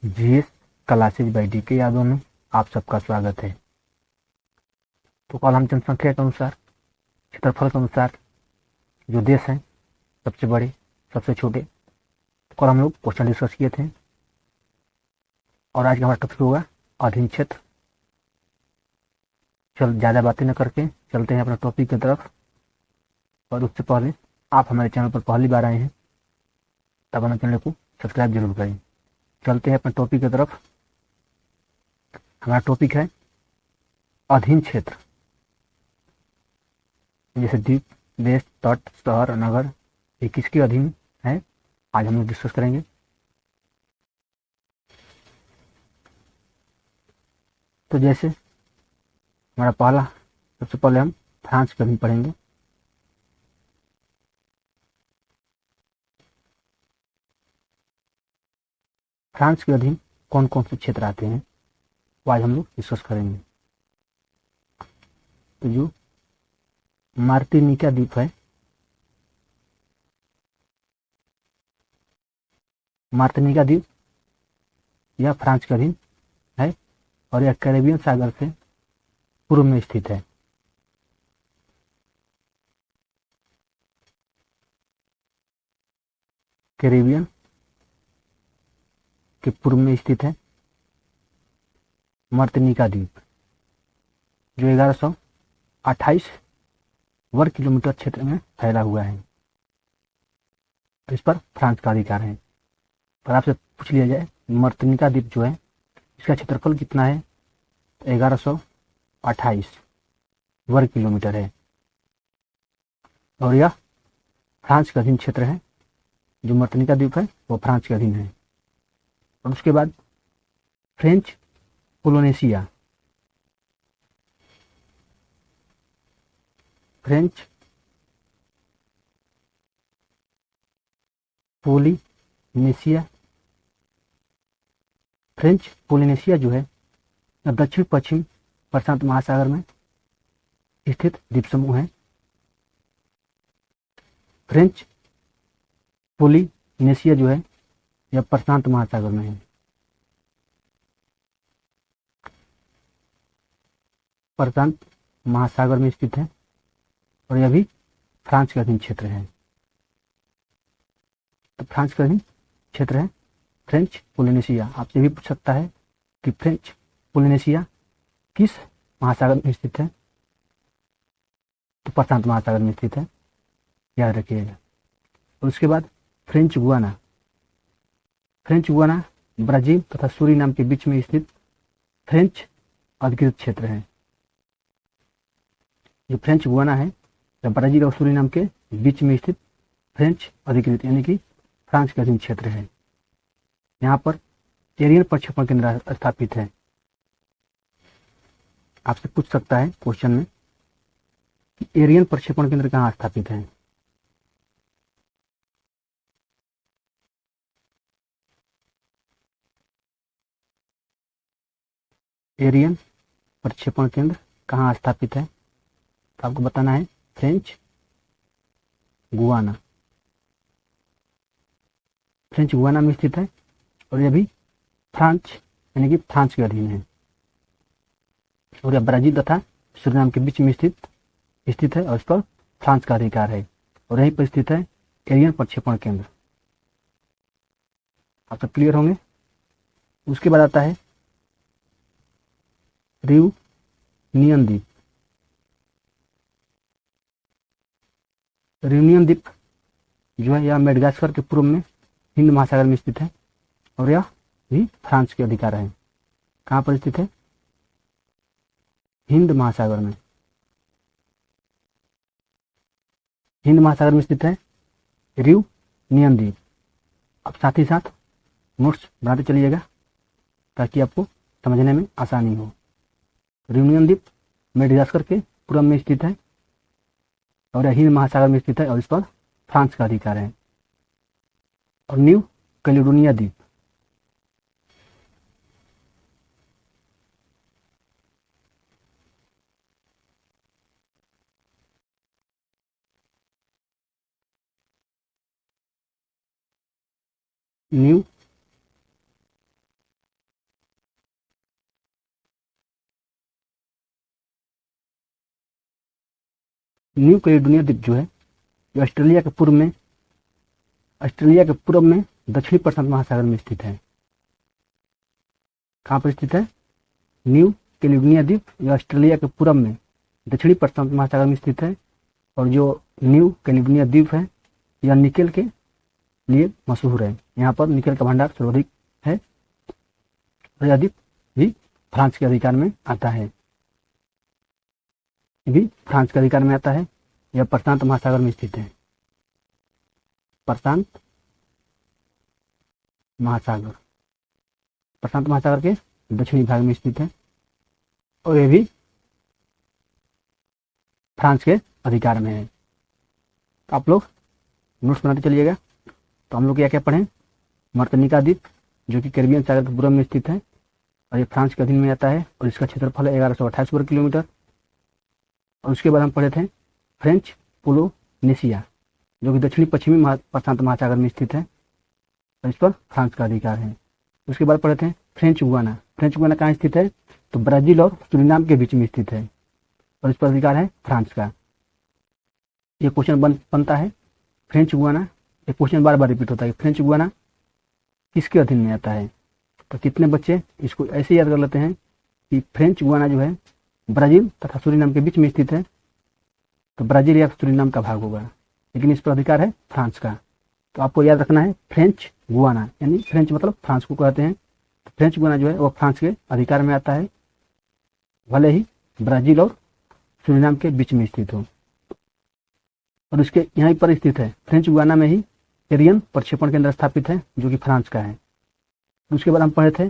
GS classes by D के यादव में आप सबका स्वागत है। तो कल हम जनसंख्या के अनुसार, क्षेत्रफल के अनुसार जो देश हैं, सबसे बड़े सबसे छोटे, तो कल हम लोग क्वेश्चन डिस्कस किए थे। और आज का हमारा टॉपिक होगा अधीन क्षेत्र। चल ज़्यादा बातें न करके चलते हैं अपना टॉपिक की तरफ। और उससे पहले आप हमारे चैनल पर पहली बार आए हैं तब हमारे चैनल को सब्सक्राइब जरूर करें। चलते हैं अपने टॉपिक की तरफ। हमारा टॉपिक है अधीन क्षेत्र, जैसे द्वीप, देश, तट, शहर, नगर, ये किसके अधीन है, आज हम लोग डिस्कस करेंगे। तो जैसे हमारा पहला, सबसे पहले हम फ्रांस के अधीन पढ़ेंगे। फ्रांस के अधीन कौन कौन से क्षेत्र आते हैं वो आज हम लोग डिस्कस करेंगे। तो जो मार्टिनिका द्वीप है, मार्टिनिका द्वीप यह फ्रांस के अधीन है और यह कैरेबियन सागर से पूर्व में स्थित है। कैरेबियन के पूर्व में स्थित है मार्टिनिका द्वीप, जो 1128 वर्ग किलोमीटर क्षेत्र में फैला हुआ है। तो इस पर फ्रांस का अधिकार है। पर आपसे पूछ लिया जाए मार्टिनिका द्वीप जो है, इसका क्षेत्रफल कितना है, तो 1128 वर्ग किलोमीटर है और यह फ्रांस का अधीन क्षेत्र है। जो मार्टिनिका द्वीप है वो फ्रांस के अधीन है। और उसके बाद French Polynesia, French Polynesia, French Polynesia जो है दक्षिण पश्चिम प्रशांत महासागर में स्थित द्वीप समूह है। फ्रेंच पोलिनेशिया जो है यह प्रशांत महासागर में है। प्रशांत महासागर में स्थित है और यह भी फ्रांस के अधीन क्षेत्र है। तो फ्रांस का अधीन क्षेत्र है फ्रेंच पोलिनेशिया। आपसे भी पूछ सकता है कि फ्रेंच पोलिनेशिया किस महासागर में स्थित है, तो प्रशांत महासागर में स्थित है, याद रखिएगा। और उसके बाद French Guiana, French Guiana Brazil तथा सूरीनाम के बीच में स्थित फ्रेंच अधिकृत क्षेत्र है। जो फ्रेंच गुयाना है यह ब्राजील और सूरीनाम के बीच में स्थित फ्रेंच अधिकृत यानी कि फ्रांस के अधीन क्षेत्र है। यहाँ पर एरियन प्रक्षेपण केंद्र स्थापित है। आपसे पूछ सकता है क्वेश्चन में कि एरियन प्रक्षेपण केंद्र कहाँ स्थापित है। एरियन प्रक्षेपण केंद्र कहाँ स्थापित है, तो आपको बताना है फ्रेंच गुयाना, फ्रेंच गुयाना में स्थित है और यह भी फ्रांस यानी कि फ्रांस के अधीन है। और यह ब्राजील तथा सूरीनाम के बीच में स्थित है और इस पर फ्रांस का अधिकार है। और यहीं पर स्थित है एरियन प्रक्षेपण केंद्र। आप सब क्लियर होंगे। उसके बाद आता है रियूनियन द्वीप। रियूनियन द्वीप जो है यह मेडागास्कर के पूर्व में हिंद महासागर में स्थित है और यह भी फ्रांस के अधिकार है। कहाँ पर स्थित है, हिंद महासागर में, हिंद महासागर में स्थित है रियूनियन द्वीप। अब साथ ही साथ नोट्स बनाते चलिएगा ताकि आपको समझने में आसानी हो। रियूनियन द्वीप मेडागास्कर के पूर्व में स्थित है और यह हिंद महासागर में स्थित है और इस पर फ्रांस का अधिकार है। और न्यू कैलिडोनिया द्वीप, न्यू न्यू कैलिडोनिया द्वीप जो है, जो ऑस्ट्रेलिया के पूर्व में दक्षिणी प्रशांत महासागर में स्थित है। कहाँ पर स्थित है? न्यू कैलिडोनिया द्वीप, जो ऑस्ट्रेलिया के पूर्व में दक्षिणी प्रशांत महासागर में स्थित है। और जो न्यू कैलिडोनिया द्वीप है, यह निकेल के लिए मशहूर है। यहाँ पर निकेल का भंडार सर्वाधिक है। और यह द्वीप भी फ्रांस के अधिकार में आता है। यह प्रशांत महासागर में स्थित है। प्रशांत महासागर के दक्षिणी भाग में स्थित है और यह भी फ्रांस के अधिकार में है। तो आप लोग नोट्स बनाते चलिएगा। तो हम लोग क्या क्या पढ़ें? मार्टिनिका द्वीप, जो कि कैरिबियन सागर के पूर्व में स्थित है और ये फ्रांस के अधीन में आता है और इसका क्षेत्रफल है 1128 वर्ग किलोमीटर। और उसके बाद हम पढ़े थे फ्रेंच पोलिनेशिया, जो कि दक्षिणी पश्चिमी प्रशांत महासागर में स्थित है और इस पर फ्रांस का अधिकार है। उसके बाद पढ़े थे फ्रेंच गुयाना। कहाँ स्थित है? तो ब्राजील और सूरीनाम के बीच में स्थित है और इस पर अधिकार है फ्रांस का। ये क्वेश्चन बनता है फ्रेंच गुयाना, ये क्वेश्चन बार बार रिपीट होता है। फ्रेंच गुयाना किसके अधीन में आता है? तो कितने बच्चे इसको ऐसे याद कर लेते हैं कि फ्रेंच गुयाना जो है ब्राजील तथा सूरीनाम के बीच में स्थित है, तो ब्राजील या सूरीनाम का भाग होगा, लेकिन इस पर अधिकार है फ्रांस का। तो आपको याद रखना है फ्रेंच गुयाना, यानी फ्रेंच मतलब फ्रांस को कहते हैं। तो फ्रेंच गुयाना जो है वो फ्रांस के अधिकार में आता है, भले ही ब्राजील और सूरीनाम के बीच में स्थित हो। और उसके यहीं पर स्थित है, फ्रेंच गुयाना में ही एरियन प्रक्षेपण केंद्र स्थापित है, जो कि फ्रांस का है। उसके बाद हम पढ़े थे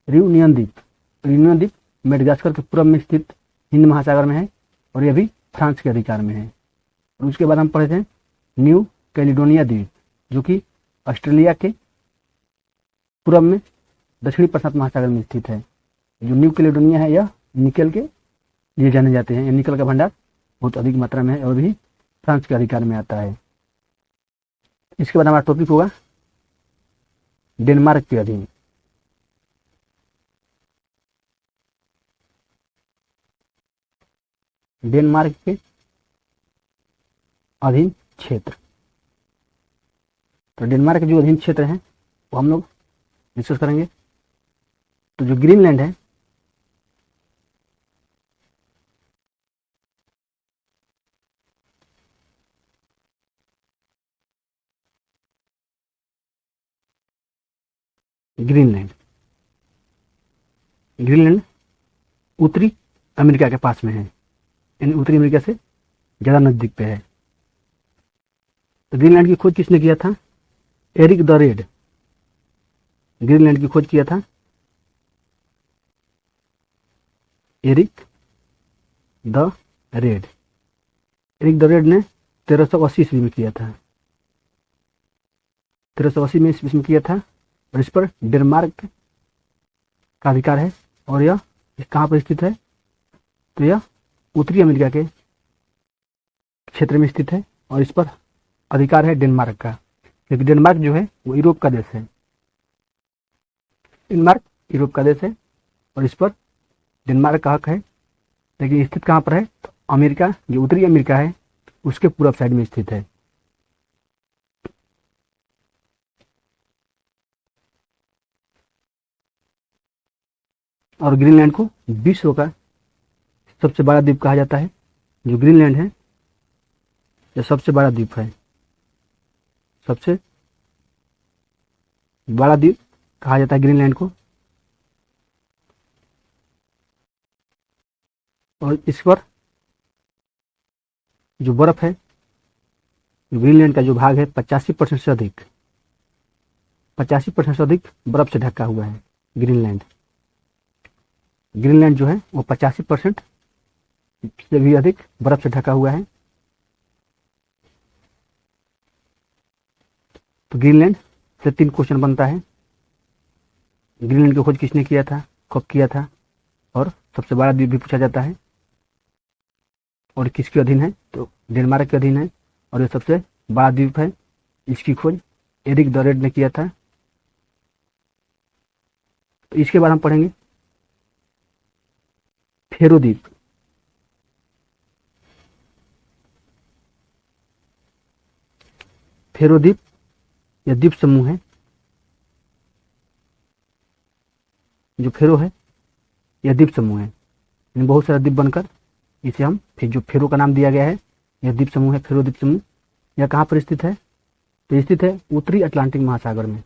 रियूनियन द्वीप मेडागास्कर के पूर्व में स्थित हिंद महासागर में है और यह भी फ्रांस के अधिकार में है। और उसके बाद हम पढ़े थे न्यू कैलिडोनिया द्वीप, जो कि ऑस्ट्रेलिया के पूर्व में दक्षिणी प्रशांत महासागर में स्थित है। जो न्यू कैलिडोनिया है यह निकेल के लिए जाने जाते हैं। निकेल का भंडार बहुत अधिक मात्रा में है और भी फ्रांस के अधिकार में आता है। इसके बाद हमारा टॉपिक होगा डेनमार्क के अधीन। डेनमार्क के अधीन क्षेत्र। तो डेनमार्क के जो अधीन क्षेत्र हैं वो हम लोग डिस्कस करेंगे। तो जो ग्रीनलैंड है, ग्रीनलैंड उत्तरी अमेरिका के पास में है, यानी उत्तरी अमेरिका से ज्यादा नजदीक पे है। तो ग्रीनलैंड की खोज किसने किया था? Eric the red. ग्रीनलैंड की खोज किया था Eric the Red. Eric the Red ने 1380 ईस्वी में किया था। 1380 में ईस्वी में किया था और इस पर डेनमार्क का अधिकार है। और यह कहाँ पर स्थित है? तो यह उत्तरी अमेरिका के क्षेत्र में स्थित है और इस पर अधिकार है डेनमार्क का, क्योंकि डेनमार्क जो है वो यूरोप का देश है। डेनमार्क यूरोप का देश है और इस पर डेनमार्क का हक है, लेकिन स्थित कहाँ पर है? तो अमेरिका, जो उत्तरी अमेरिका है उसके पूर्व साइड में स्थित है। और ग्रीनलैंड को विश्व का सबसे बड़ा द्वीप कहा जाता है। जो ग्रीनलैंड है यह सबसे बड़ा द्वीप है, सबसे बड़ा द्वीप कहा जाता है ग्रीनलैंड को। और इस पर जो बर्फ है, ग्रीनलैंड का जो भाग है 85% से अधिक, 85% से अधिक बर्फ से ढका हुआ है ग्रीनलैंड। ग्रीनलैंड जो है वो 85% से भी अधिक बर्फ से ढका हुआ है। तो ग्रीनलैंड से 3 क्वेश्चन बनता है। ग्रीनलैंड की खोज किसने किया था, कब किया था, और सबसे बड़ा द्वीप भी पूछा जाता है। और किसके अधीन है? तो डेनमार्क के अधीन है और यह सबसे बड़ा द्वीप है। इसकी खोज एरिक द रेड ने किया था। तो इसके बाद हम पढ़ेंगे फेरो द्वीप। फेरो द्वीप या द्वीप समूह है, जो फेरो है यह द्वीप समूह है, यानी बहुत सारा द्वीप बनकर इसे हम फिर जो फेरो का नाम दिया गया है, यह द्वीप समूह है, फेरो द्वीप समूह। यह कहाँ पर स्थित है? तो स्थित है उत्तरी अटलांटिक महासागर में।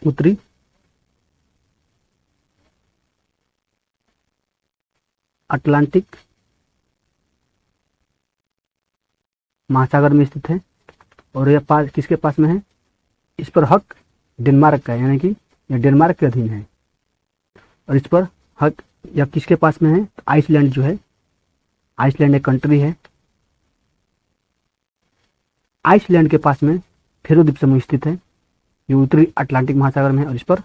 उत्तरी अटलांटिक महासागर में स्थित है। और यह पास किसके पास में है? इस पर हक डेनमार्क का है, यानी कि यह डेनमार्क के अधीन है। और इस पर हक या किसके पास में है? तो आइसलैंड जो है, आइसलैंड एक कंट्री है, आइसलैंड के पास में फेरो द्वीप समूह स्थित है, ये उत्तरी अटलांटिक महासागर में है। और इस पर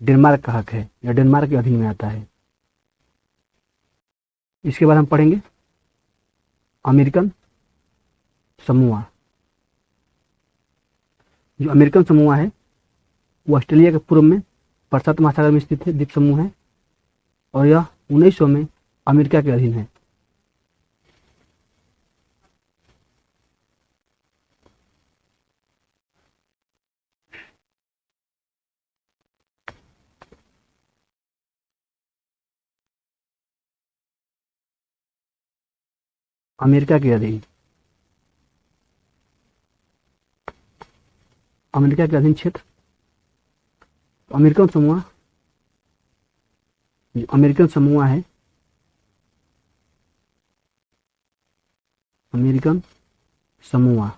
डेनमार्क का हक है, यह डेनमार्क के अधीन में आता है। इसके बाद हम पढ़ेंगे अमेरिकन समूह। जो अमेरिकन समूह है वो ऑस्ट्रेलिया के पूर्व में प्रशांत महासागर में स्थित है, द्वीप समूह है। और यह 1900 में अमेरिका के अधीन है। अमेरिका के अधीन, अमेरिका के अधीन क्षेत्र अमेरिकन समूह। जो अमेरिकन समूह है, अमेरिकन समूह,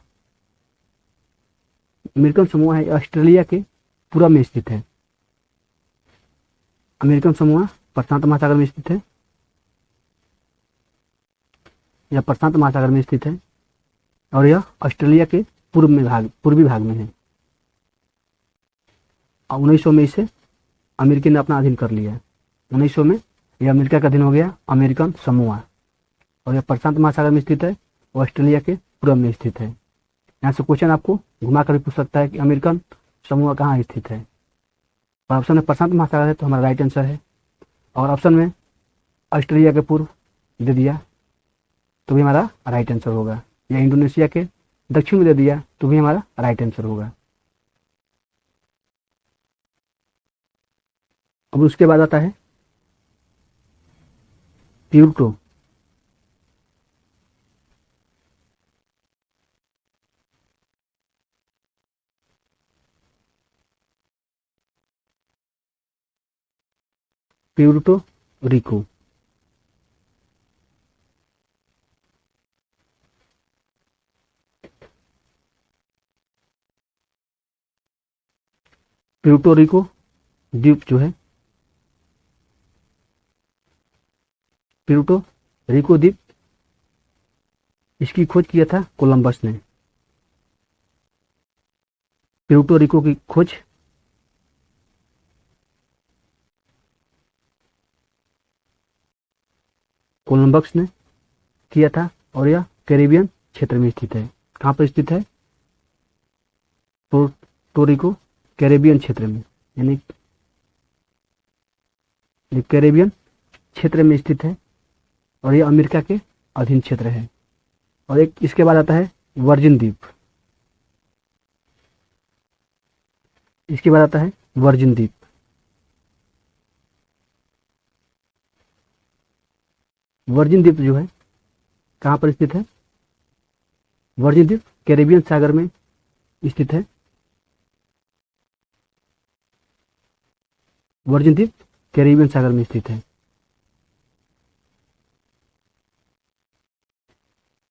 अमेरिकन समूह है ऑस्ट्रेलिया के पूर्व में स्थित है। अमेरिकन समूह प्रशांत महासागर में स्थित है, यह प्रशांत महासागर में स्थित है। और यह ऑस्ट्रेलिया के पूर्वी भाग में है। 1900 में इसे अमेरिका ने अपना अधीन कर लिया। 1900 में यह अमेरिका का अधीन हो गया, अमेरिकन समूह। और यह प्रशांत महासागर में स्थित है, ऑस्ट्रेलिया के पूर्व में स्थित है। यहाँ से क्वेश्चन आपको घुमा कर भी पूछ सकता है कि अमेरिकन समूह कहाँ स्थित है। और ऑप्शन में प्रशांत महासागर है तो हमारा राइट आंसर है। और ऑप्शन में ऑस्ट्रेलिया के पूर्व दे दिया तो भी हमारा राइट आंसर होगा, या इंडोनेशिया के दक्षिण में दे दिया तो भी हमारा राइट आंसर होगा। अब उसके बाद आता है Puerto. Puerto Rico, Puerto Rico द्वीप जो है, प्यूर्टो रिको द्वीप, इसकी खोज किया था कोलंबस ने। प्यूर्टो रिको की खोज कोलंबस ने किया था। और यह कैरिबियन क्षेत्र में स्थित है। कहाँ पर स्थित है? प्यूर्टो रिको कैरिबियन क्षेत्र में, यानी कैरिबियन क्षेत्र में स्थित है। और यह अमेरिका के अधीन क्षेत्र है। और एक इसके बाद आता है वर्जिन द्वीप। इसके बाद आता है वर्जिन द्वीप। वर्जिन द्वीप जो है कहाँ पर स्थित है? वर्जिन द्वीप कैरिबियन सागर में स्थित है। वर्जिन द्वीप कैरिबियन सागर में स्थित है।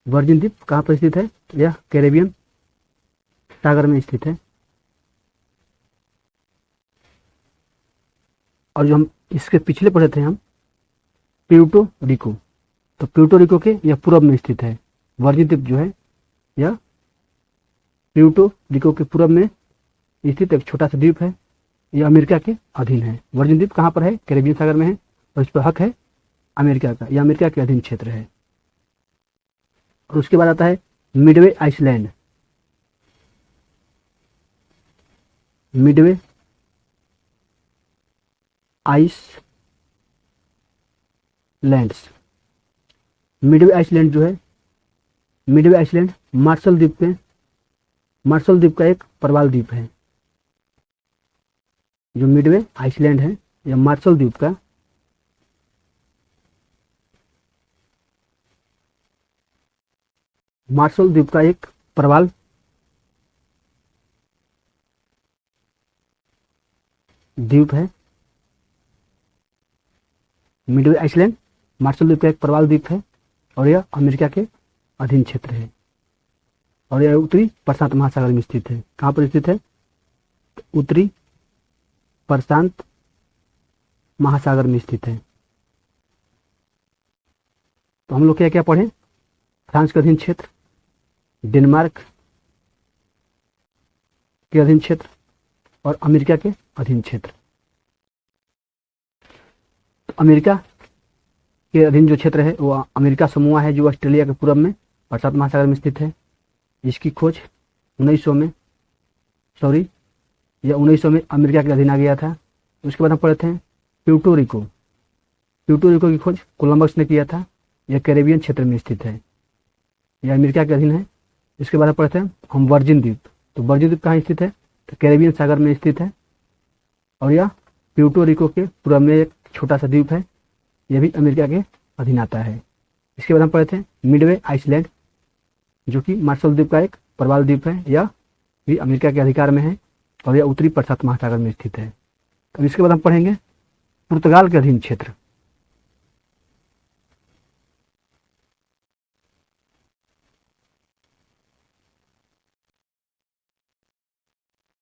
वर्जिन द्वीप कहाँ पर स्थित है? यह कैरिबियन सागर में स्थित है। और जो हम इसके पिछले पढ़े थे हम प्यूर्टो रिको, तो प्यूर्टो रिको के यह पूर्व में स्थित है। वर्जिन द्वीप जो है यह प्यूर्टो रिको के पूर्व में स्थित एक छोटा सा द्वीप है। यह अमेरिका के अधीन है। वर्जिन द्वीप कहाँ पर है? कैरिबियन सागर में है। और इस पर हक है अमेरिका का, यह अमेरिका के अधीन क्षेत्र है। और उसके बाद आता है Midway Island. Midway Islands, Midway Island जो है मिडवे आइसलैंड मार्शल द्वीप का एक प्रवाल द्वीप है। जो मिडवे आइसलैंड है यह मार्शल द्वीप का एक प्रवाल द्वीप है। मिडवे आइसलैंड मार्शल द्वीप का एक प्रवाल द्वीप है और यह अमेरिका के अधीन क्षेत्र है और यह उत्तरी प्रशांत महासागर में स्थित है। कहाँ पर स्थित है? उत्तरी प्रशांत महासागर में स्थित है। तो हम लोग क्या क्या पढ़े? फ्रांस के अधीन क्षेत्र, डेनमार्क के अधीन क्षेत्र और अमेरिका के अधीन क्षेत्र। तो अमेरिका के अधीन जो क्षेत्र है वो अमेरिका समूह है, जो ऑस्ट्रेलिया के पूर्व में प्रशांत महासागर में स्थित है। इसकी खोज 1900 में अमेरिका के अधीन आ गया था। उसके बाद हम पढ़े थे प्यूर्टो रिको की खोज कोलंबस ने किया था। यह कैरेबियन क्षेत्र में स्थित है, यह अमेरिका के अधीन है। इसके बाद हम पढ़े थे हम वर्जिन द्वीप। तो वर्जिन द्वीप कहाँ स्थित है? तो कैरेबियन सागर में स्थित है और यह प्यूर्टो रिको के पूर्व में एक छोटा सा द्वीप है, यह भी अमेरिका के अधीन आता है। इसके बाद हम पढ़े थे मिडवे आइसलैंड, जो कि मार्शल द्वीप का एक प्रवाल द्वीप है, यह भी अमेरिका के अधिकार में है और यह उत्तरी प्रशांत महासागर में स्थित है। तो इसके बाद हम पढ़ेंगे पुर्तगाल के अधीन क्षेत्र।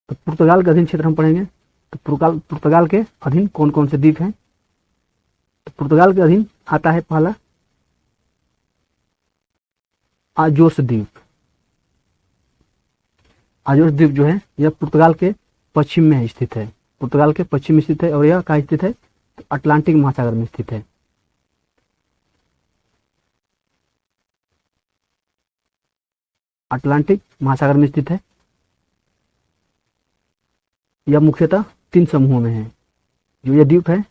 तो पुर्तगाल के अधीन क्षेत्र हम पढ़ेंगे। तो पुर्तगाल के अधीन कौन कौन से द्वीप हैं? तो पुर्तगाल के अधीन आता है पहला आजोर्स द्वीप। आजोर्स द्वीप जो है यह पुर्तगाल के पश्चिम में स्थित है। पुर्तगाल के पश्चिम में स्थित है और यह कहाँ स्थित है? तो अटलांटिक महासागर में स्थित है। अटलांटिक महासागर में स्थित है। यह मुख्यतः 3 समूहों में है। जो यह द्वीप है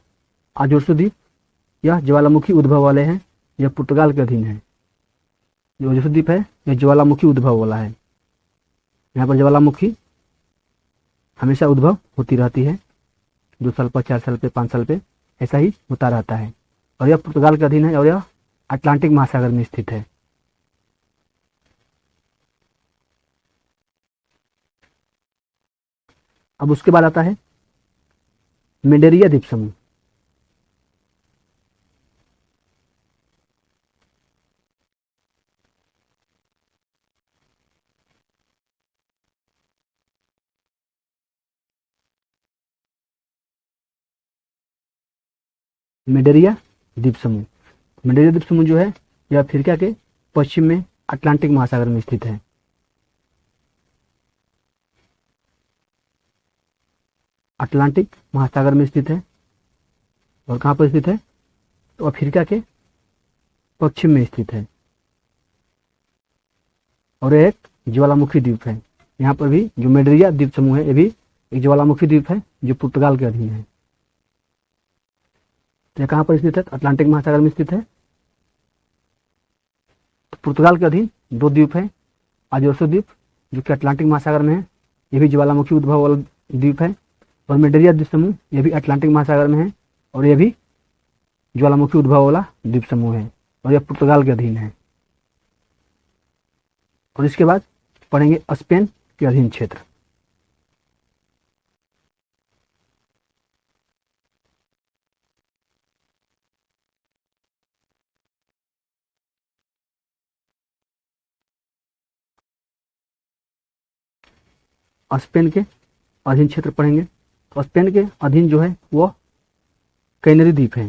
आजोर्स द्वीप, यह ज्वालामुखी उद्भव वाले हैं, यह पुर्तगाल के अधीन है। जो आजोर्स द्वीप है यह ज्वालामुखी उद्भव वाला है। यहाँ पर ज्वालामुखी हमेशा उद्भव होती रहती है, 2 साल पर, 4 साल पे, 5 साल पे, ऐसा ही होता रहता है और यह पुर्तगाल के अधीन है और यह अटलांटिक महासागर में स्थित है। अब उसके बाद आता है मेडेरिया द्वीप समूह। मेडेरिया द्वीप समूह जो है यह अफ्रीका के पश्चिम में अटलांटिक महासागर में स्थित है। अटलांटिक महासागर में स्थित है और कहाँ पर स्थित है? तो अफ्रीका के पश्चिम में स्थित है और एक ज्वालामुखी द्वीप है। यहाँ पर भी जो मेडेरिया द्वीप समूह है, ये भी एक ज्वालामुखी द्वीप है जो पुर्तगाल के अधीन है। तो यह कहाँ पर स्थित है? अटलांटिक महासागर में स्थित है। तो पुर्तगाल के अधीन 2 द्वीप है, आजोर्स द्वीप जो कि अटलांटिक महासागर में है, यह भी ज्वालामुखी उद्भव वाला द्वीप है, और मेडेरिया द्वीप समूह यह भी अटलांटिक महासागर में है और यह भी ज्वालामुखी उद्भव वाला द्वीप समूह है और यह पुर्तगाल के अधीन है। और इसके बाद पढ़ेंगे स्पेन के अधीन क्षेत्र। स्पेन के अधीन क्षेत्र पढ़ेंगे। तो स्पेन के अधीन जो है वह कैनरी द्वीप है।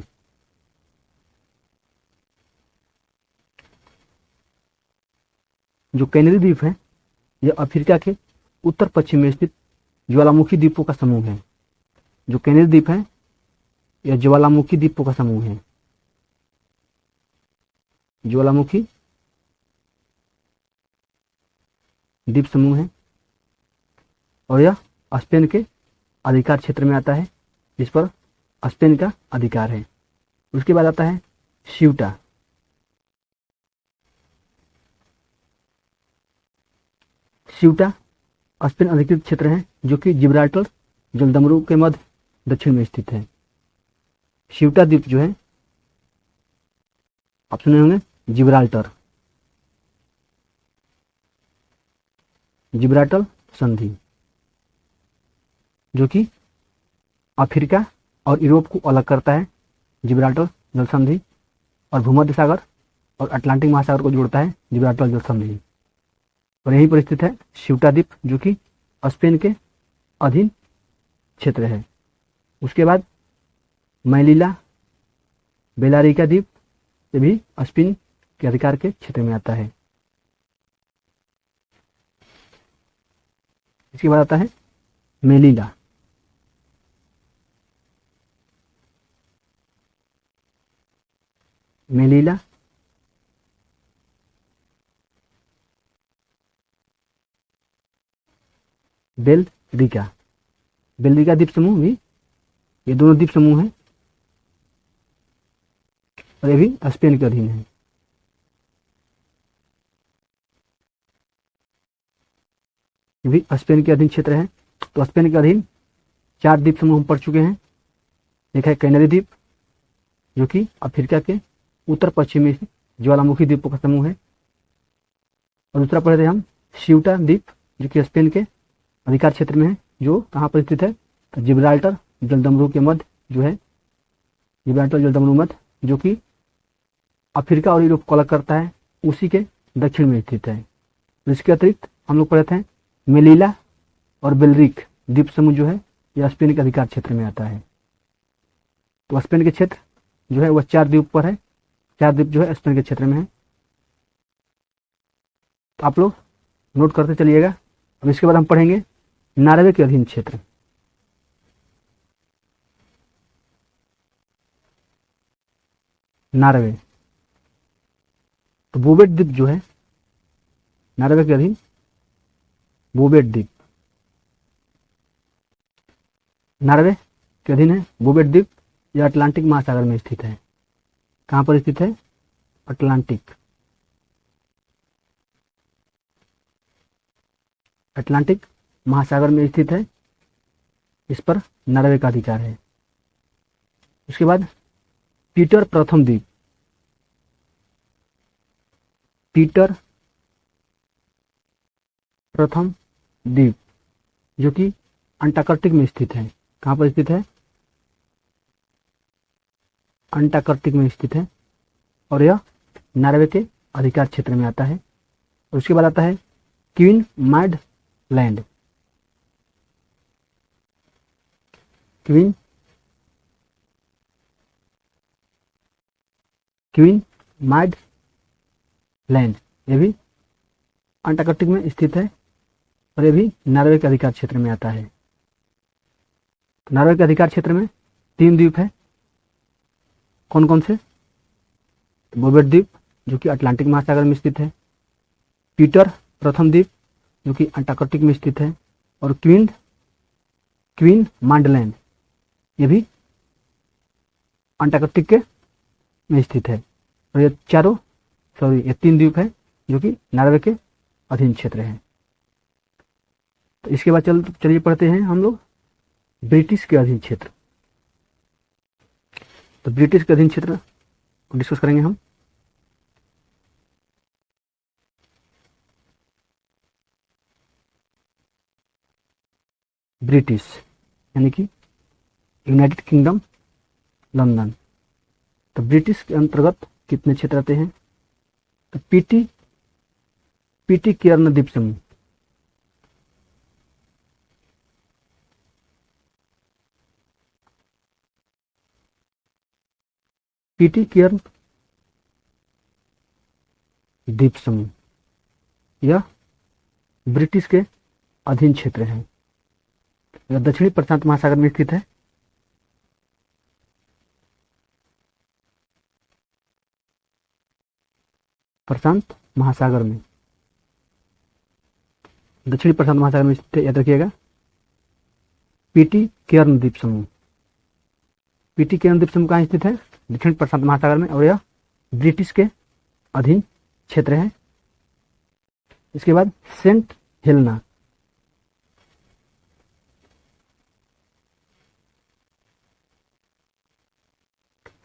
जो कैनरी द्वीप है यह अफ्रीका के उत्तर पश्चिम में स्थित ज्वालामुखी द्वीपों का समूह है। जो कैनरी द्वीप है यह ज्वालामुखी द्वीपों का समूह है। ज्वालामुखी द्वीप समूह है और यह स्पेन के अधिकार क्षेत्र में आता है, जिस पर स्पेन का अधिकार है। उसके बाद आता है स्यूटा। सीयूटा स्पेन अधिकृत क्षेत्र है जो कि जिब्राल्टर जलदमरू के मध्य दक्षिण में स्थित है। सीयूटा द्वीप जो है आप सुने होंगे जिब्राल्टर, जिब्राल्टर संधि जो कि अफ्रीका और यूरोप को अलग करता है। जिब्राल्टर जल संधि और भूमध्य सागर और अटलांटिक महासागर को जोड़ता है जिब्राल्टर जल संधि, और यहीं पर स्थित है सीयूटा द्वीप जो कि स्पेन के अधीन क्षेत्र है। उसके बाद मैलीला बेलारिका द्वीप ये भी स्पेन के अधिकार के क्षेत्र में आता है। इसके बाद आता है मेलीला, मेलीला बेलरिका, बेलरिका द्वीप समूह भी, ये दोनों द्वीप समूह हैं और ये भी स्पेन के अधीन है। ये भी स्पेन के अधीन क्षेत्र है। तो स्पेन के अधीन 4 द्वीप समूह हम पढ़ चुके हैं। एक है कैनरी द्वीप जो कि अफ्रीका के उत्तर पश्चिम में ज्वालामुखी द्वीपों का समूह है, और दूसरा पढ़े थे हम सीयूटा द्वीप जो कि स्पेन के अधिकार क्षेत्र में है, जो कहाँ पर स्थित है तो जिब्राल्टर जलदमरू के मध्य जो है, जिब्राल्टर जलदमरू मध्य जो कि अफ्रीका और यूरोप को अलग करता है, उसी के दक्षिण में स्थित है। इसके अतिरिक्त हम लोग पढ़े थे मेलीला और बेलरिक द्वीप समूह जो है यह स्पेन के अधिकार क्षेत्र में आता है। तो स्पेन के क्षेत्र जो है वह 4 द्वीप पर है, 4 द्वीप जो है स्पेन के क्षेत्र में है। तो आप लोग नोट करते चलिएगा। अब इसके बाद हम पढ़ेंगे नॉर्वे के अधीन क्षेत्र। नॉर्वे, तो बोवेट द्वीप जो है नॉर्वे के अधीन, बोवेट द्वीप नॉर्वे के अधीन है। बोवेट द्वीप यह अटलांटिक महासागर में स्थित है। कहां पर स्थित है? अटलांटिक महासागर में स्थित है। इस पर नॉर्वे का अधिकार है। उसके बाद पीटर प्रथम द्वीप, पीटर प्रथम द्वीप जो कि अंटार्कटिक में स्थित है। कहां पर स्थित है? अंटार्कटिक में स्थित है, और यह नॉर्वे के अधिकार क्षेत्र में आता है। और उसके बाद आता है queen mad land, queen mad land, यह भी अंटार्कटिक में स्थित है और यह भी नॉर्वे के अधिकार क्षेत्र में आता है। नॉर्वे के अधिकार क्षेत्र में 3 द्वीप है। कौन कौन से? बोवेट द्वीप जो कि अटलांटिक महासागर में स्थित है, पीटर प्रथम द्वीप जो कि अंटार्कटिक में स्थित है, और क्वीन मैंडलैंड ये भी अंटार्कटिक के में स्थित है। और ये 3 द्वीप है जो कि नॉर्वे के अधीन क्षेत्र है। तो इसके बाद चलिए पढ़ते हैं हम लोग ब्रिटिश के अधीन क्षेत्र। तो ब्रिटिश के अधीन क्षेत्र को डिस्कस करेंगे हम। ब्रिटिश यानी कि यूनाइटेड किंगडम लंदन। तो ब्रिटिश के अंतर्गत कितने क्षेत्र आते हैं? तो पीटी केयर्न द्वीप समूह, पीटी केयर्न द्वीप समूह यह ब्रिटिश के अधीन क्षेत्र है। यह दक्षिणी प्रशांत महासागर में स्थित है। प्रशांत महासागर में, दक्षिणी प्रशांत महासागर में स्थित है, याद रखिएगा। पीटी केयर्न द्वीप समूह, पीटी केयर्न द्वीप समूह कहाँ स्थित है? दक्षिण प्रशांत महासागर में, और यह ब्रिटिश के अधीन क्षेत्र है। इसके बाद सेंट हेलेना,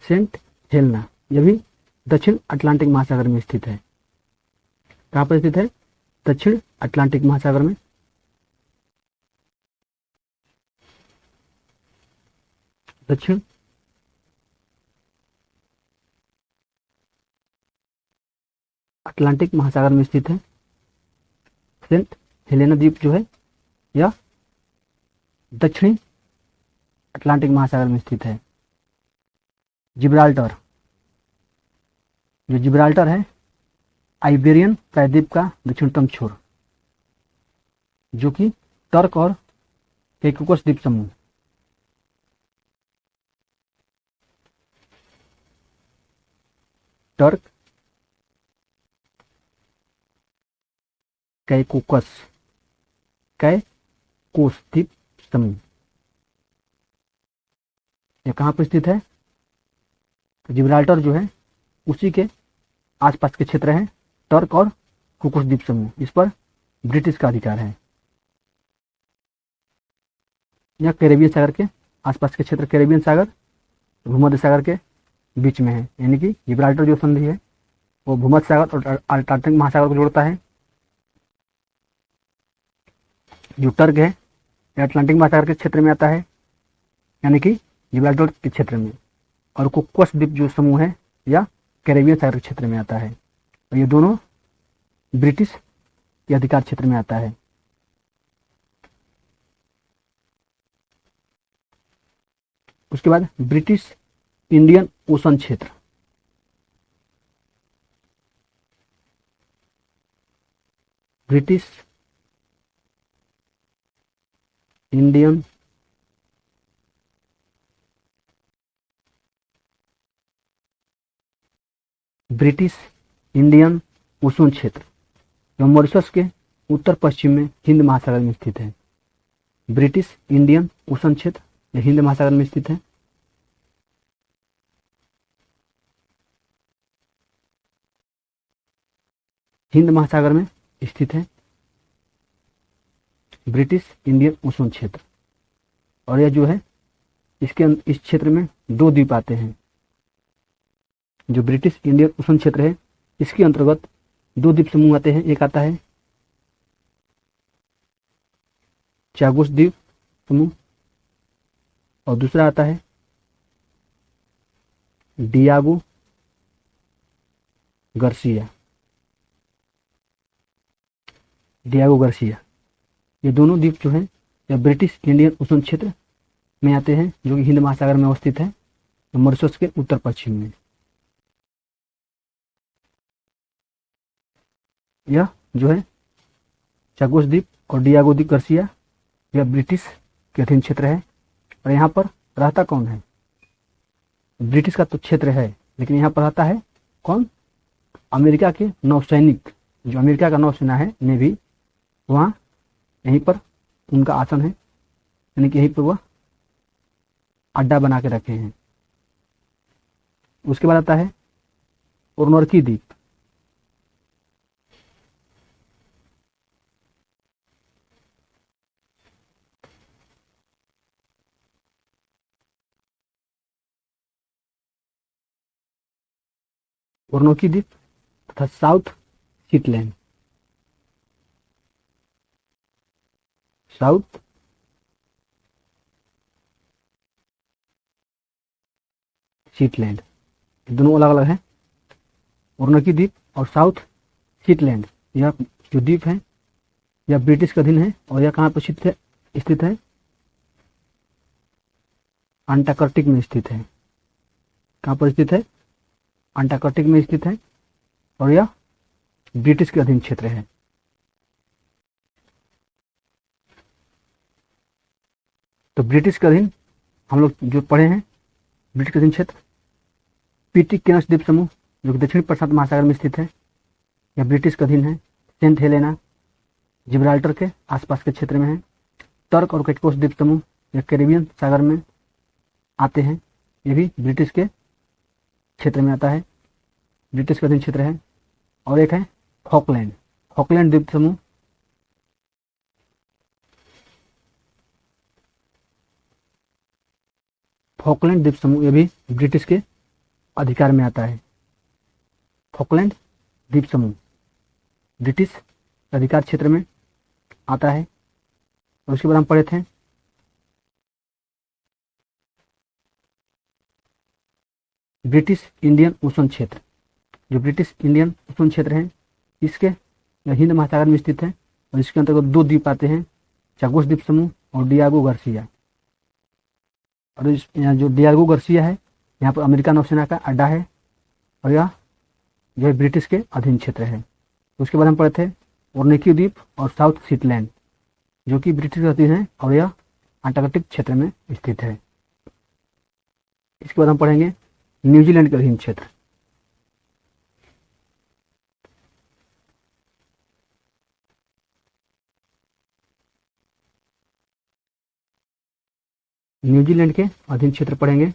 सेंट हेलेना, यह भी दक्षिण अटलांटिक महासागर में स्थित है। कहाँ पर स्थित है? दक्षिण अटलांटिक महासागर में। दक्षिण अटलांटिक महासागर में स्थित है। सेंट हेलेना द्वीप जो है यह दक्षिणी अटलांटिक महासागर में स्थित है। जिब्राल्टर, जो जिब्राल्टर है आइबेरियन प्रायद्वीप का दक्षिणतम छोर, जो कि टर्क और कैकोकस द्वीप समूह, टर्क कैकोकस कैकोस द्वीप समूह, यह कहाँ पर स्थित है? जिब्राल्टर जो है उसी के आसपास के क्षेत्र हैं, टर्क और कुकुस द्वीप समूह, इस पर ब्रिटिश का अधिकार है। यह कैरेबियन सागर के आसपास के क्षेत्र, कैरेबियन सागर भूमध्य सागर के बीच में है, यानी कि जिब्राल्टर जो संधि है वो भूमध्य सागर और अटलांटिक महासागर को जोड़ता है। जो टर्क है यह अटलांटिक महासागर के क्षेत्र में आता है, यानी कि जिब्राल्टर के क्षेत्र में, और कुकुस द्वीप जो समूह है या कैरेबियन सागर के क्षेत्र में आता है, और ये दोनों ब्रिटिश के अधिकार क्षेत्र में आता है। उसके बाद ब्रिटिश इंडियन ओशन क्षेत्र, ब्रिटिश इंडियन ओशन क्षेत्र, जो मॉरिशस के उत्तर पश्चिम में हिंद महासागर में स्थित है। ब्रिटिश इंडियन ओशन क्षेत्र यह हिंद महासागर में स्थित है। हिंद महासागर में स्थित है ब्रिटिश इंडियन ओशन क्षेत्र, और यह जो है इस क्षेत्र में 2 द्वीप आते हैं। जो ब्रिटिश इंडियन ओशन क्षेत्र है इसके अंतर्गत 2 द्वीप समूह आते हैं। एक आता है चागोस द्वीप समूह और दूसरा आता है डियागो गार्सिया। ये दोनों द्वीप जो हैं यह ब्रिटिश इंडियन ओशन क्षेत्र में आते हैं, जो कि हिंद महासागर में अवस्थित है, मॉरिशस के उत्तर पश्चिम में। यह जो है चागोस द्वीप और डियागो दी गार्सिया यह ब्रिटिश के अधीन क्षेत्र है। और यहाँ पर रहता कौन है? ब्रिटिश का तो क्षेत्र है, लेकिन यहाँ पर रहता है कौन? अमेरिका के नौसैनिक, जो अमेरिका का नौसेना है नेवी, वहाँ यहीं पर उनका आसन है, यानी कि यहीं पर वह अड्डा बना के रखे हैं। उसके बाद आता है ओर्नोरकी द्वीप, ओर्नोकी द्वीप तथा साउथ शीटलैंड, साउथ शीटलैंड, दोनों अलग अलग हैं। ओर्नोकी द्वीप और साउथ शीटलैंड, यह जो द्वीप है यह ब्रिटिश के अधीन है, और यह कहाँ पर स्थित है? अंटार्कटिक में स्थित है। कहाँ पर स्थित है? अंटार्कटिक में स्थित है, और यह ब्रिटिश के अधीन क्षेत्र है। तो ब्रिटिश के अधीन हम लोग जो पढ़े हैं, ब्रिटिश के अधीन क्षेत्र पिटिकेनस द्वीप समूह जो कि दक्षिण प्रशांत महासागर में स्थित है, यह ब्रिटिश के अधीन है। सेंट हेलेना जिब्राल्टर के आसपास के क्षेत्र में है। टर्क और कैकोस द्वीप समूह यह कैरेबियन सागर में आते हैं, ये भी ब्रिटिश के क्षेत्र में आता है, ब्रिटिश का अधीन क्षेत्र है। और एक है फॉकलैंड द्वीप समूह फॉकलैंड द्वीप समूह ये भी ब्रिटिश के अधिकार में आता है। फॉकलैंड द्वीप समूह ब्रिटिश अधिकार क्षेत्र में आता है। और उसके बाद हम पढ़े थे ब्रिटिश इंडियन ओशन क्षेत्र। जो ब्रिटिश इंडियन ओशन क्षेत्र है इसके हिंद महासागर में स्थित है और इसके अंतर्गत 2 द्वीप आते हैं, चागोस द्वीप समूह और डियागो गार्सिया। और यहाँ जो डियागो गार्सिया है यहाँ पर अमेरिका नौसेना का अड्डा है और यह जो है ब्रिटिश के अधीन क्षेत्र है। उसके बाद हम पढ़े थे ओर्निकी द्वीप और साउथ सीटलैंड जो कि ब्रिटिश के अधीन है और यह अंटार्कटिक क्षेत्र में स्थित है। इसके बाद हम पढ़ेंगे न्यूजीलैंड के अधीन क्षेत्र। न्यूजीलैंड के अधीन क्षेत्र पढ़ेंगे।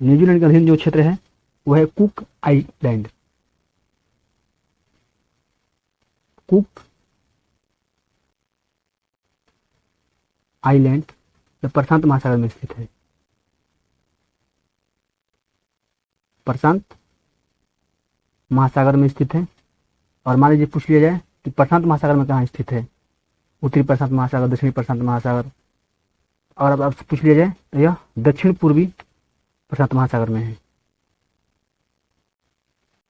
न्यूजीलैंड के अधीन जो क्षेत्र है वह है कुक आइलैंड। कुक आइलैंड जो प्रशांत महासागर में स्थित है। प्रशांत महासागर में स्थित है। और मान लीजिए पूछ लिया जाए कि प्रशांत महासागर में कहाँ स्थित है, उत्तरी प्रशांत महासागर, दक्षिणी प्रशांत महासागर, और अब आपसे पूछ लिया जाए तो यह दक्षिण पूर्वी प्रशांत महासागर में है।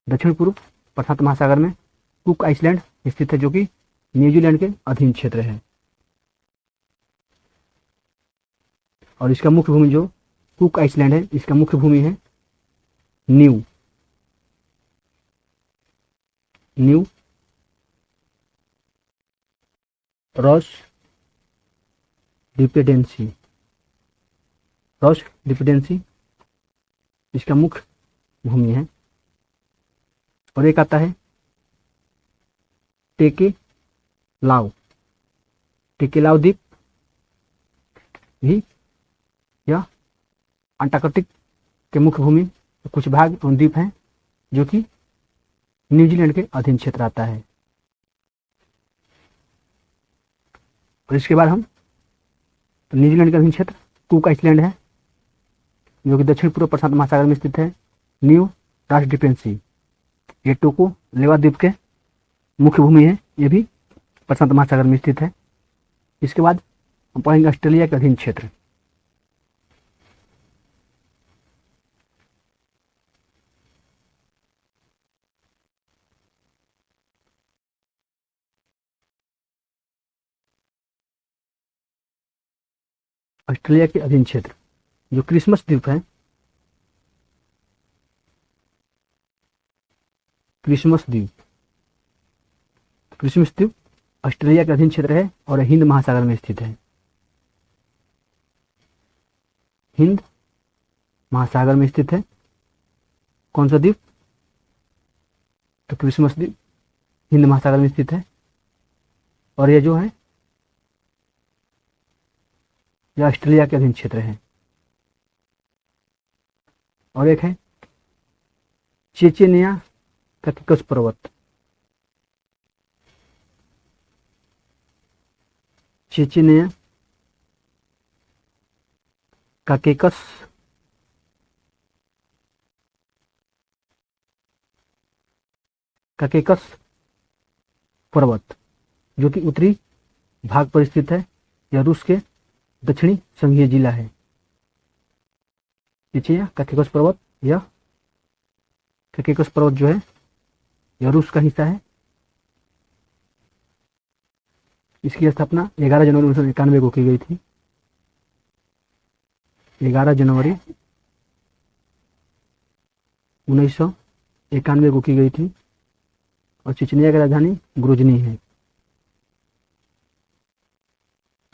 दक्षिण पूर्व प्रशांत महासागर में कुक आइलैंड स्थित है जो कि न्यूजीलैंड के अधीन क्षेत्र है। और इसका मुख्य भूमि जो कुक आइलैंड है इसका मुख्य भूमि है न्यू रॉस डिपेंडेंसी इसका मुख्य भूमि है। और एक आता है टेकेलाव द्वीप भी, यह अंटार्कटिक के मुख्य भूमि कुछ भाग और द्वीप हैं जो कि न्यूजीलैंड के अधीन क्षेत्र आता है। और इसके बाद हम न्यूजीलैंड का अधीन क्षेत्र कुक आइलैंड है जो कि दक्षिण पूर्व प्रशांत महासागर में स्थित है। न्यू रास डिपेंसी ये टोको लेवा द्वीप के मुख्य भूमि है, ये भी प्रशांत महासागर में स्थित है। इसके बाद हम पढ़ेंगे ऑस्ट्रेलिया के अधीन क्षेत्र। ऑस्ट्रेलिया के अधीन क्षेत्र जो क्रिसमस द्वीप है, क्रिसमस द्वीप ऑस्ट्रेलिया के अधीन क्षेत्र है और हिंद महासागर में स्थित है। हिंद महासागर में स्थित है। कौन सा द्वीप? तो क्रिसमस द्वीप हिंद महासागर में स्थित है। और यह जो है यह ऑस्ट्रेलिया के अधीन क्षेत्र है। और एक है चेचेनिया कॉकेकस पर्वत। चेचेनिया कॉकेकस पर्वत जो कि उत्तरी भाग पर स्थित है। यह रूस के दक्षिणी संघीय जिला है। चेचेनिया कॉकेकस पर्वत, यह कॉकेकस पर्वत जो है यह रूस का हिस्सा है। इसकी स्थापना 11 जनवरी 1991 को की गई थी। 11 जनवरी 1991 को की गई थी। और चेचनिया की राजधानी ग्रोजनी है।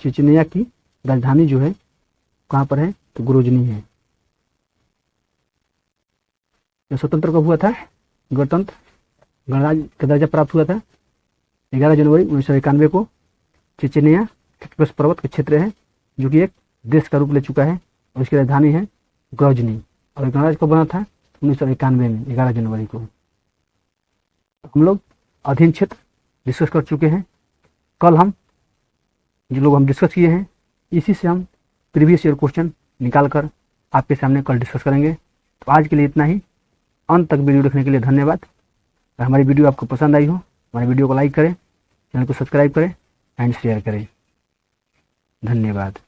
चेचनिया की राजधानी जो है कहाँ पर है? तो ग्रोजनी है। यह स्वतंत्र कब हुआ था? गणतंत्र गणराज्य का दर्जा प्राप्त हुआ था 11 जनवरी 1991 को। चेचनिया कॉकेकस पर्वत का क्षेत्र है जो कि एक देश का रूप ले चुका है और इसकी राजधानी है ग्रोजनी। और गणराज्य कब बना था? 1991 में 11 जनवरी को। हम लोग अधीन क्षेत्र डिस्कस कर चुके हैं। कल हम जो लोग हम डिस्कस किए हैं इसी से हम प्रीवियस ईयर क्वेश्चन निकाल कर आपके सामने कल डिस्कस करेंगे। तो आज के लिए इतना ही। अंत तक वीडियो देखने के लिए धन्यवाद। अगर हमारी वीडियो आपको पसंद आई हो हमारी वीडियो को लाइक करें, चैनल को सब्सक्राइब करें एंड शेयर करें। धन्यवाद।